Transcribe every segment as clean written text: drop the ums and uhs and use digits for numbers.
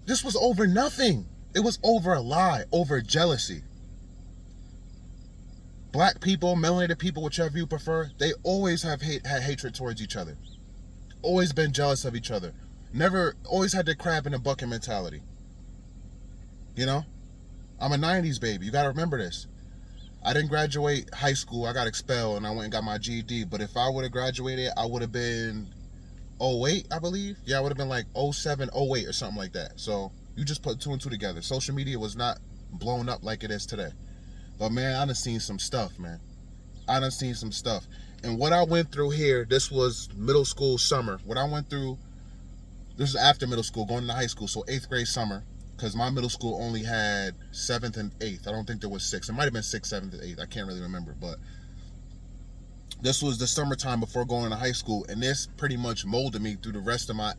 This was over nothing. It was over a lie, over jealousy. Black people, melanated people, whichever you prefer, they always have had hatred towards each other. Always been jealous of each other. Never, always had the crab in the bucket mentality. You know? I'm a 90s baby. You gotta remember this. I didn't graduate high school. I got expelled and I went and got my GED. But if I would have graduated, I would have been 08, I believe. Yeah, I would have been like 07, 08 or something like that. So you just put two and two together. Social media was not blown up like it is today. But man, I done seen some stuff, man. I done seen some stuff. And what I went through here, this was middle school summer. What I went through, this is after middle school, going into high school. So 8th grade summer. Because my middle school only had 7th and 8th. I don't think there was 6th. It might have been 6th, 7th, and 8th. I can't really remember. But this was the summertime before going to high school. And this pretty much molded me through the rest of my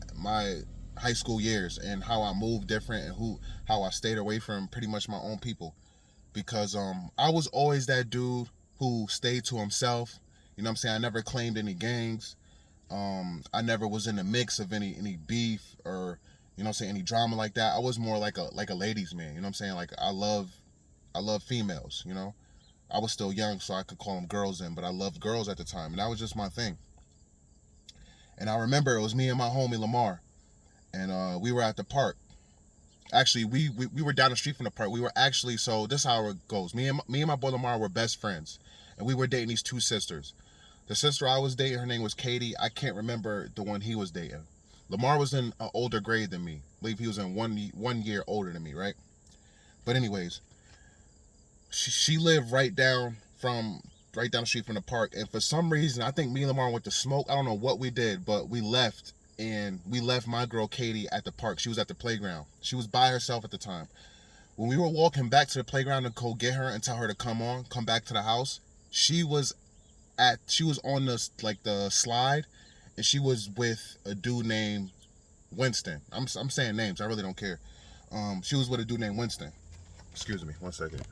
high school years. And how I moved different and how I stayed away from pretty much my own people. Because I was always that dude who stayed to himself. You know what I'm saying? I never claimed any gangs. I never was in the mix of any beef or, you know what I'm saying, any drama like that. I was more like a ladies man, you know what I'm saying? Like I love females, you know? I was still young, so I could call them girls then, but I loved girls at the time, and that was just my thing. And I remember it was me and my homie Lamar, and we were at the park. Actually, we were down the street from the park. We were actually, so this is how it goes. Me and my boy Lamar were best friends, and we were dating these two sisters. The sister I was dating, her name was Katie. I can't remember the one he was dating. Lamar was in an older grade than me. I believe he was in one year older than me, right? But anyways, she lived right down the street from the park. And for some reason, I think me and Lamar went to smoke. I don't know what we did, but we left. And we left my girl Katie at the park. She was at the playground. She was by herself at the time. When we were walking back to the playground to go get her and tell her to come back to the house, she was on the slide, and she was with a dude named Winston. I'm saying names. I really don't care. She was with a dude named Winston. Excuse me, 1 second.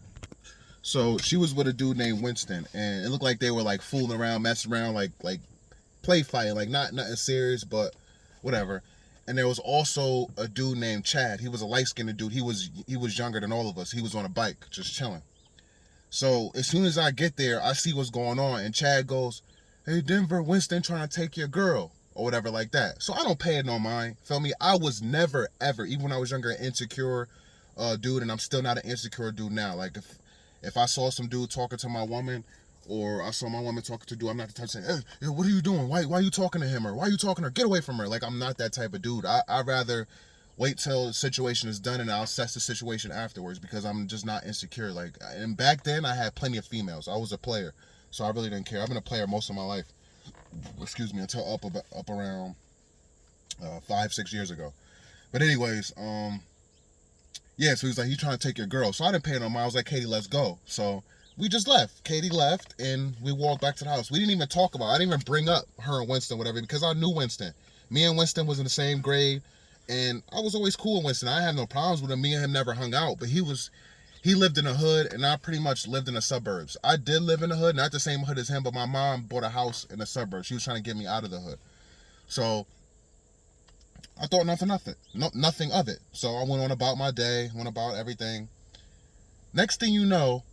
So she was with a dude named Winston, and it looked like they were like fooling around, messing around, like play fighting, like nothing serious, but whatever. And there was also a dude named Chad. He was a light-skinned dude. He was younger than all of us. He was on a bike, just chilling. So as soon as I get there, I see what's going on, and Chad goes, "Hey, Denver, Winston trying to take your girl," or whatever like that. So I don't pay it no mind. Feel me? I was never, ever, even when I was younger, an insecure dude, and I'm still not an insecure dude now. Like, if I saw some dude talking to my woman, or I saw my woman talking to a dude, I'm not the type to say, "Hey, what are you doing? Why are you talking to him?" Or "Why are you talking to her? Get away from her." Like, I'm not that type of dude. I'd rather wait till the situation is done and I'll assess the situation afterwards, because I'm just not insecure. Like, and back then I had plenty of females. I was a player, so I really didn't care. I've been a player most of my life. Excuse me, until up around 5-6 years ago. But anyways, yeah, so he's like, "He's trying to take your girl." So I didn't pay no mind. I was like, "Katie, let's go." So we just left. Katie left, and we walked back to the house. We didn't even talk about it. I didn't even bring up her and Winston, whatever, because I knew Winston. Me and Winston was in the same grade, and I was always cool with Winston. I had no problems with him. Me and him never hung out, but he lived in the hood, and I pretty much lived in the suburbs. I did live in the hood, not the same hood as him, but my mom bought a house in the suburbs. She was trying to get me out of the hood. So I thought nothing of it. So I went on about my day, went about everything. Next thing you know,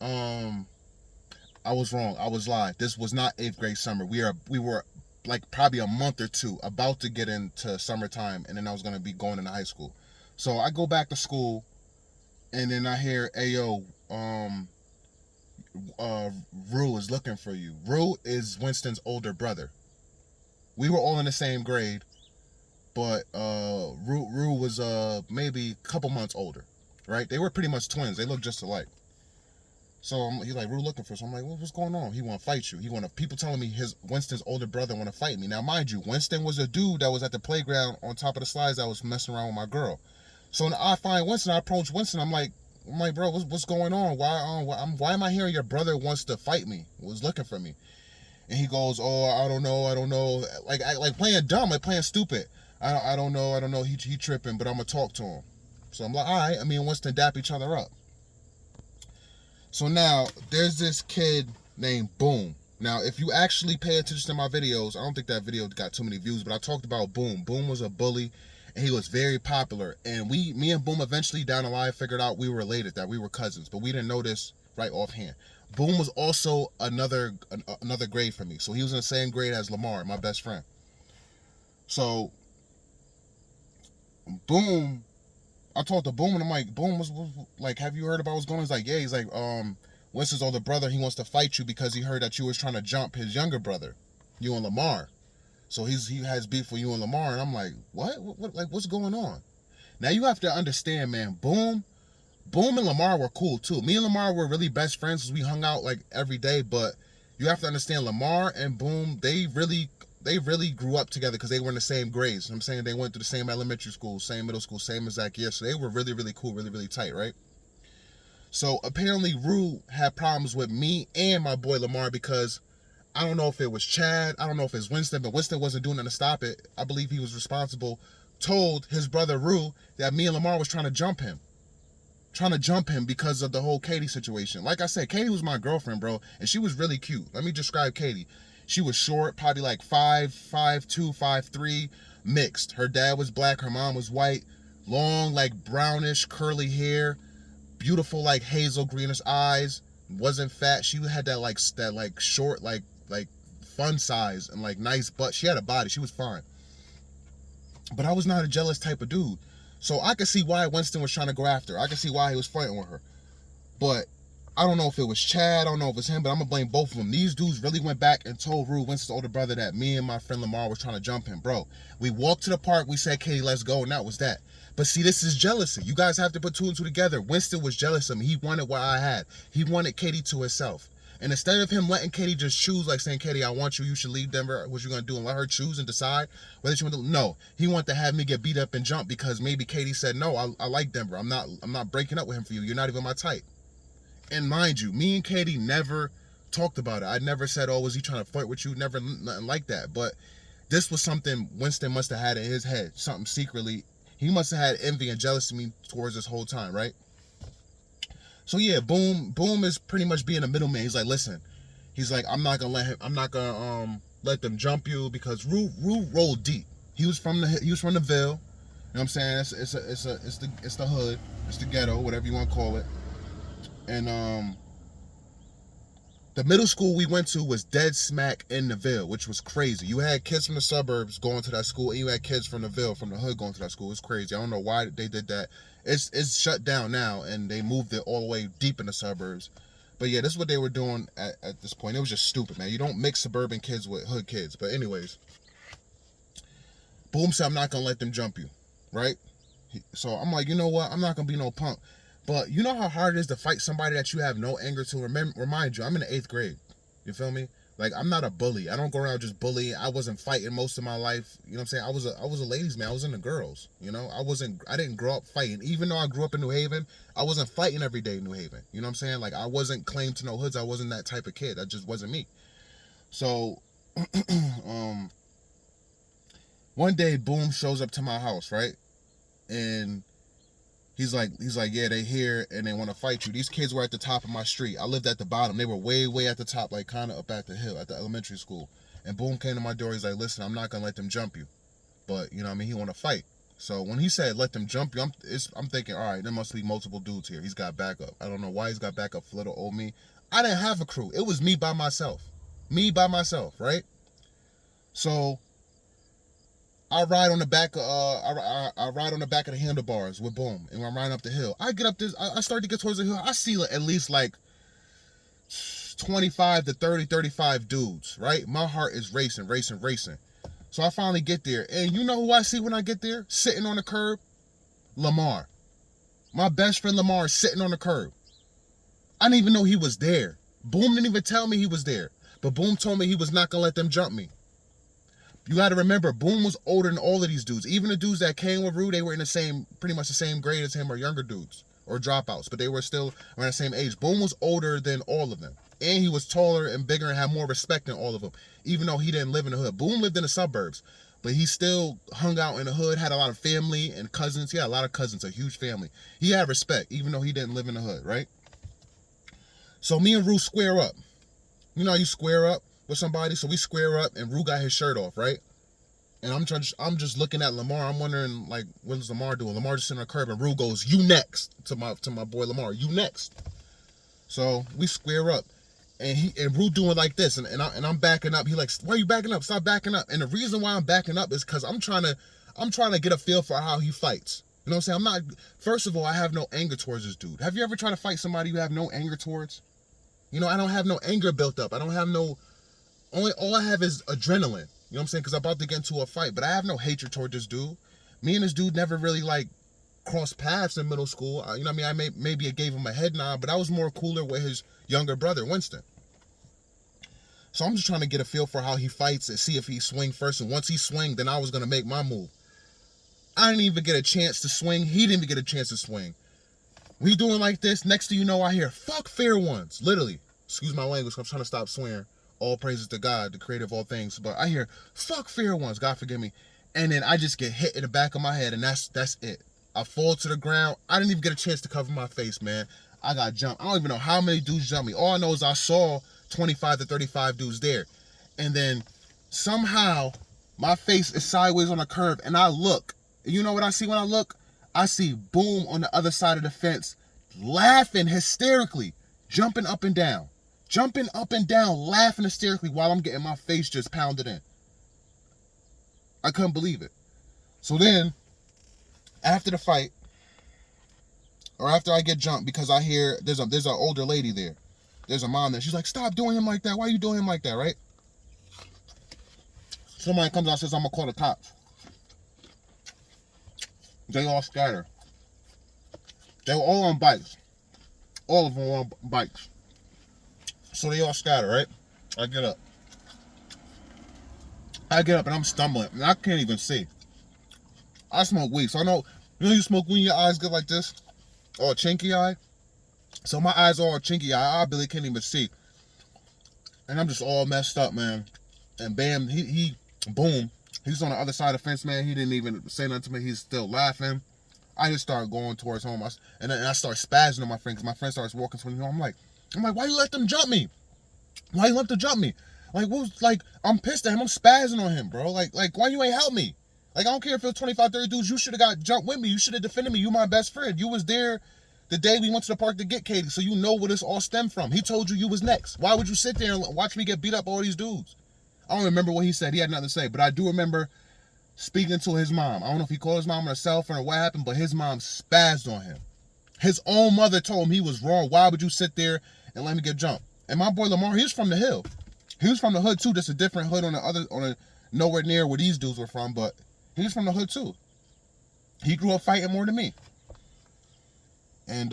I was wrong. I was lying. This was not 8th grade summer. We were like probably a month or two about to get into summertime, and then I was going to be going into high school. So I go back to school, and then I hear, "Ayo, Rue is looking for you." Rue is Winston's older brother. We were all in the same grade, but Rue was maybe a couple months older, right? They were pretty much twins. They looked just alike. So he's like, "Rue looking for us." So I'm like, "What's going on?" "He want to fight you. People telling me Winston's older brother want to fight me." Now, mind you, Winston was a dude that was at the playground on top of the slides that was messing around with my girl. So when I find Winston, I approach Winston. I'm like, "Bro, what's going on? Why am I hearing your brother wants to fight me? Was looking for me?" And he goes, "Oh, I don't know." Like playing dumb, like playing stupid. I don't know. He tripping, but I'm gonna talk to him. So I'm like, all right. Me and Winston dap each other up. So now there's this kid named Boom. Now, if you actually pay attention to my videos, I don't think that video got too many views, but I talked about Boom. Boom was a bully, and he was very popular. And me and Boom eventually down the line figured out we were related, that we were cousins, but we didn't know this right offhand. Boom was also another grade for me, so he was in the same grade as Lamar, my best friend. So Boom, I talked to Boom and I'm like, Boom was like, have you heard about what's going on? He's like, yeah. He's like, Winston's older brother, he wants to fight you because he heard that you was trying to jump his younger brother, you and Lamar. So he has beef with you and Lamar, and I'm like, what like what's going on? Now you have to understand, man. Boom and Lamar were cool too. Me and Lamar were really best friends because we hung out like every day. But you have to understand, Lamar and Boom, they really grew up together because they were in the same grades. You know what I'm saying, they went through the same elementary school, same middle school, same exact year. So they were really, really cool, really, really tight, right? So apparently Rue had problems with me and my boy Lamar because I don't know if it was Chad, I don't know if it's Winston, but Winston wasn't doing nothing to stop it. I believe he was responsible. Told his brother Rue that me and Lamar was trying to jump him because of the whole Katie situation. Like I said, Katie was my girlfriend, bro, and she was really cute. Let me describe Katie. She was short, probably like 5'2", 5'3", mixed. Her dad was black, her mom was white, long, like brownish, curly hair, beautiful, like hazel greenish eyes, wasn't fat. She had that short, like fun size and like nice butt. She had a body, she was fine. But I was not a jealous type of dude. So I could see why Winston was trying to go after her. I could see why he was fighting with her. But I don't know if it was Chad, I don't know if it's him, but I'm gonna blame both of them. These dudes really went back and told Rue, Winston's older brother, that me and my friend Lamar was trying to jump him. Bro, we walked to the park, we said, Katie, let's go, and that was that. But see, this is jealousy. You guys have to put two and two together. Winston was jealous of me. He wanted what I had. He wanted Katie to himself. And instead of him letting Katie just choose, like saying, Katie, I want you, you should leave Denver, what you gonna do, and let her choose and decide whether she want to, no. He wanted to have me get beat up and jump because maybe Katie said, no, I like Denver. I'm not breaking up with him for you. You're not even my type. And mind you, me and Katie never talked about it. I never said, oh, was he trying to fight with you? Never, nothing like that. But this was something Winston must have had in his head, something secretly. He must have had envy and jealousy of me towards this whole time, right? So yeah, Boom is pretty much being a middleman. He's like, listen, he's like, I'm not gonna let them jump you because Rue rolled deep. He was from the Ville. You know what I'm saying? It's the hood, it's the ghetto, whatever you want to call it. And the middle school we went to was dead smack in the Ville, which was crazy. You had kids from the suburbs going to that school, and you had kids from the Ville, from the hood, going to that school. It was crazy. I don't know why they did that. It's shut down now, and they moved it all the way deep in the suburbs. But yeah, this is what they were doing at this point. It was just stupid, man. You don't mix suburban kids with hood kids. But anyways, Boom said, I'm not going to let them jump you, right? So I'm like, you know what? I'm not going to be no punk. But you know how hard it is to fight somebody that you have no anger to? Remind you, I'm in the 8th grade. You feel me? Like, I'm not a bully. I don't go around just bullying. I wasn't fighting most of my life. You know what I'm saying? I was a ladies' man. I was into girls. You know? I didn't grow up fighting. Even though I grew up in New Haven, I wasn't fighting every day in New Haven. You know what I'm saying? Like, I wasn't claimed to no hoods. I wasn't that type of kid. That just wasn't me. So, one day, Boom shows up to my house, right? And he's like, yeah, they here and they want to fight you. These kids were at the top of my street. I lived at the bottom. They were way, way at the top, like kind of up at the hill, at the elementary school. And Boom came to my door. He's like, listen, I'm not going to let them jump you. But, you know what I mean? He want to fight. So when he said, let them jump you, I'm thinking, all right, there must be multiple dudes here. He's got backup. I don't know why he's got backup for little old me. I didn't have a crew. It was me by myself. Right? So I ride on the back of I ride on the back of the handlebars with Boom, and I'm riding up the hill. I get up this, I start to get towards the hill. I see at least like 25 to 30, 35 dudes, right? My heart is racing. So I finally get there, and you know who I see when I get there? Sitting on the curb? Lamar. My best friend Lamar is sitting on the curb. I didn't even know he was there. Boom didn't even tell me he was there. But Boom told me he was not gonna let them jump me. You got to remember, Boom was older than all of these dudes. Even the dudes that came with Rue, they were in pretty much the same grade as him, or younger dudes, or dropouts, but they were still around the same age. Boom was older than all of them. And he was taller and bigger and had more respect than all of them, even though he didn't live in the hood. Boom lived in the suburbs, but he still hung out in the hood, had a lot of family and cousins. He had a lot of cousins, a huge family. He had respect, even though he didn't live in the hood, right? So me and Rue square up. You know how you square up with somebody? So we square up, and Rue got his shirt off, right? And I'm just looking at Lamar. I'm wondering, like, what is Lamar doing? Lamar just sitting on the curb, and Rue goes, "You next," to my boy Lamar. "You next." So we square up, and Rue doing like this, and I'm backing up. He like, "Why are you backing up? Stop backing up." And the reason why I'm backing up is because I'm trying to get a feel for how he fights. You know what I'm saying? I'm not. First of all, I have no anger towards this dude. Have you ever tried to fight somebody you have no anger towards? You know, I don't have no anger built up. I don't have no. All I have is adrenaline. You know what I'm saying? Because I'm about to get into a fight, but I have no hatred toward this dude. Me and this dude never really like crossed paths in middle school. You know what I mean? Maybe it gave him a head nod, but I was more cooler with his younger brother, Winston. So I'm just trying to get a feel for how he fights and see if he swing first. And once he swing, then I was gonna make my move. I didn't even get a chance to swing. He didn't even get a chance to swing. We doing like this. Next thing you know, I hear "fuck fair ones." Literally, excuse my language. I'm trying to stop swearing. All praises to God, the creator of all things. But I hear "fuck fair ones." God forgive me. And then I just get hit in the back of my head, and that's it. I fall to the ground. I didn't even get a chance to cover my face, man. I got jumped. I don't even know how many dudes jumped me. All I know is I saw 25 to 35 dudes there. And then somehow my face is sideways on a curve, and I look. You know what I see when I look? I see Boom on the other side of the fence, laughing hysterically, jumping up and down, laughing hysterically while I'm getting my face just pounded in. I couldn't believe it. So then, after the fight, or after I get jumped, because I hear there's an older lady there. There's a mom there. She's like, "Stop doing him like that. Why are you doing him like that?" Right? Somebody comes out and says, "I'm gonna call the cops." They all scatter. They were all on bikes. All of them were on bikes. So they all scatter, right? I get up and I'm stumbling, and I can't even see. I smoke weed, so I know, you smoke weed, your eyes get like this, or a chinky eye. So my eyes are all chinky eye. I really can't even see, and I'm just all messed up, man. And bam, he boom, he's on the other side of the fence, man. He didn't even say nothing to me. He's still laughing. I just started going towards home, and then I start spazzing on my friend, because my friend starts walking towards me. I'm like, "Why you let them jump me? Why you let them jump me?" Like, I'm pissed at him. I'm spazzing on him, bro. Like, why you ain't help me? Like, I don't care if it was 25, 30 dudes. You should have got jumped with me. You should have defended me. You my best friend. You was there the day we went to the park to get Katie, so you know where this all stemmed from. He told you was next. Why would you sit there and watch me get beat up by all these dudes? I don't remember what he said. He had nothing to say, but I do remember speaking to his mom. I don't know if he called his mom on her cell phone or what happened, but his mom spazzed on him. His own mother told him he was wrong. Why would you sit there and let me get jumped? And my boy Lamar, he was from the hill. He was from the hood too, just a different hood nowhere near where these dudes were from, but he was from the hood too. He grew up fighting more than me. And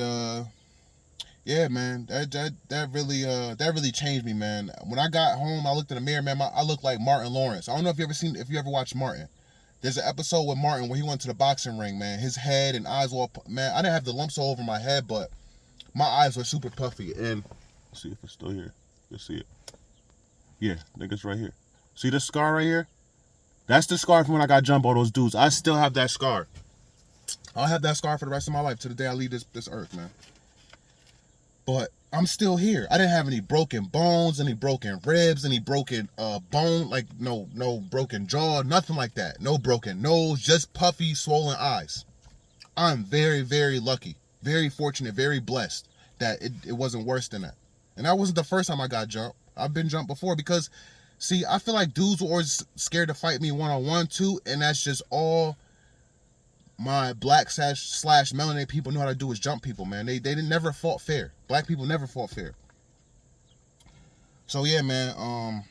yeah, man, that really changed me, man. When I got home, I looked in the mirror, man. I looked like Martin Lawrence. I don't know if you ever watched Martin. There's an episode with Martin where he went to the boxing ring, man. His head and eyes were, man, I didn't have the lumps all over my head, but my eyes were super puffy. And let's see if it's still here. Let's see it. Yeah, I think it's right here. See this scar right here? That's the scar from when I got jumped by those dudes. I still have that scar. I'll have that scar for the rest of my life, to the day I leave this earth, man. But I'm still here. I didn't have any broken bones, any broken ribs, any broken bone, like no broken jaw, nothing like that. No broken nose, just puffy, swollen eyes. I'm very, very lucky, very fortunate, very blessed that it wasn't worse than that. And that wasn't the first time I got jumped. I've been jumped before, because, see, I feel like dudes were always scared to fight me one-on-one too, and that's just all my black slash melanated people knew how to do, is jump people, man. They didn't never fought fair. Black people never fought fair. So yeah, man.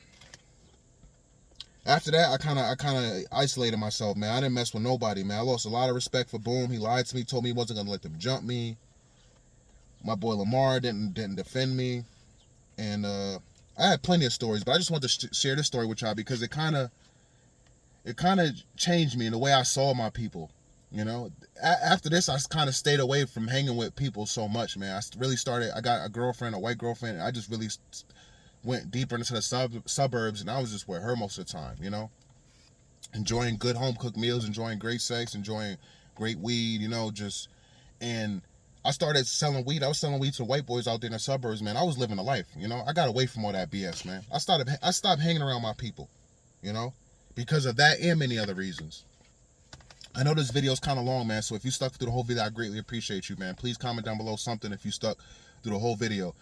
After that, I kind of isolated myself, man. I didn't mess with nobody, man. I lost a lot of respect for Boom. He lied to me, told me he wasn't gonna let them jump me. My boy Lamar didn't defend me, and I had plenty of stories, but I just wanted to share this story with y'all because it kind of changed me in the way I saw my people. You know, after this, I kind of stayed away from hanging with people so much, man. I got a girlfriend, a white girlfriend, and I just really went deeper into the suburbs, and I was just with her most of the time, you know, enjoying good home cooked meals, enjoying great sex, enjoying great weed, you know, and I started selling weed. I was selling weed to white boys out there in the suburbs, man. I was living a life, you know. I got away from all that BS, man. I stopped hanging around my people, you know. because of that and many other reasons. I know this video is kind of long, man, so if you stuck through the whole video, I greatly appreciate you, man. Please comment down below something if you stuck through the whole video.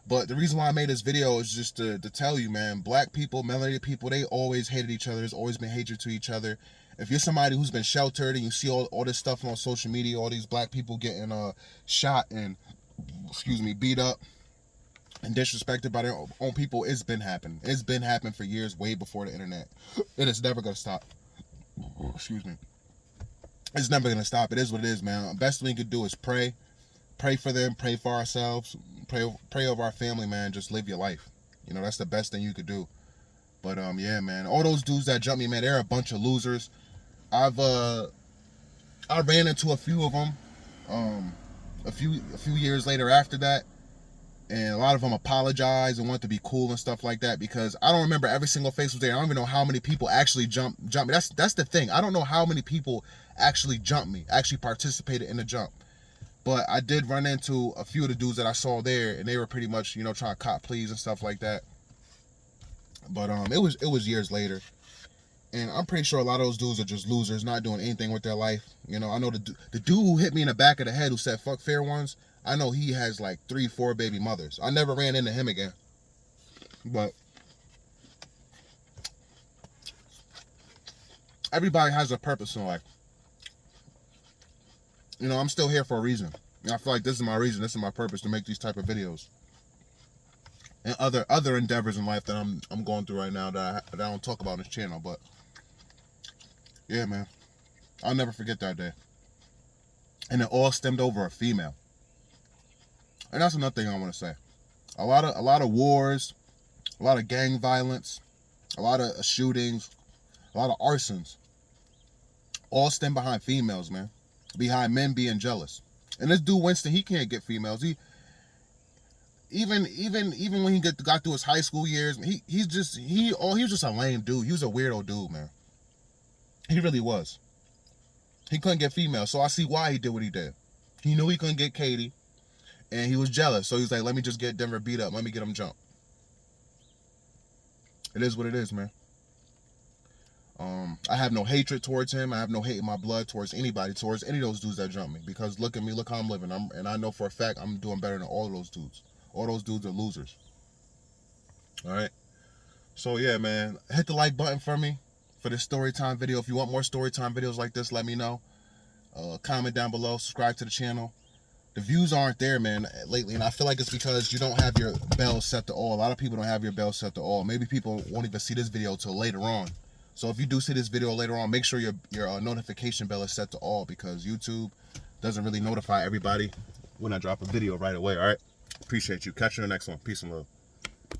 But the reason why I made this video is just to tell you, man, black people, melanated people, they always hated each other. There's always been hatred to each other. If you're somebody who's been sheltered and you see all this stuff on social media, all these black people getting shot and, beat up and disrespected by their own people, it's been happening. It's been happening for years, way before the internet. It is never going to stop. It's never going to stop. It is what it is, man. The best thing you could do is pray. Pray for them. Pray for ourselves. Pray over our family, man. Just live your life. You know, that's the best thing you could do. But, yeah, man. All those dudes that jumped me, man, they're a bunch of losers. I ran into a few of them a few years later after that. And a lot of them apologized and wanted to be cool and stuff like that, because I don't remember every single face was there. I don't even know how many people actually jumped me. That's the thing. I don't know how many people actually jumped me, actually participated in the jump. But I did run into a few of the dudes that I saw there, and they were pretty much, you know, trying to cop pleas and stuff like that. But it was years later. And I'm pretty sure a lot of those dudes are just losers, not doing anything with their life. You know, I know the dude who hit me in the back of the head who said fuck fair ones, I know he has like 3-4 baby mothers. I never ran into him again. But everybody has a purpose in life. You know, I'm still here for a reason. And I feel like this is my reason, this is my purpose, to make these type of videos. And other endeavors in life that I'm going through right now that I don't talk about on this channel. But yeah, man, I'll never forget that day. And it all stemmed over a female. And that's another thing I want to say. A lot of wars, a lot of gang violence, a lot of shootings, a lot of arsons, all stem behind females, man. Behind men being jealous. And this dude Winston, he can't get females. Even when he got through his high school years, he was just a lame dude. He was a weirdo dude, man. He really was. He couldn't get females, so I see why he did what he did. He knew he couldn't get Katie, and he was jealous. So he's like, let me just get Denver beat up. Let me get him jumped. It is what it is, man. I have no hatred towards him. I have no hate in my blood towards anybody, towards any of those dudes that jumped me. Because look at me, look how I'm living. And I know for a fact I'm doing better than all of those dudes. All those dudes are losers. All right. So yeah, man, hit the like button for me for this story time video. If you want more story time videos like this, let me know. Comment down below. Subscribe to the channel. The views aren't there, man, lately, and I feel like it's because you don't have your bell set to all. A lot of people don't have your bell set to all. Maybe people won't even see this video till later on. So if you do see this video later on, make sure your notification bell is set to all, because YouTube doesn't really notify everybody when I drop a video right away. All right. Appreciate you. Catch you in the next one. Peace and love.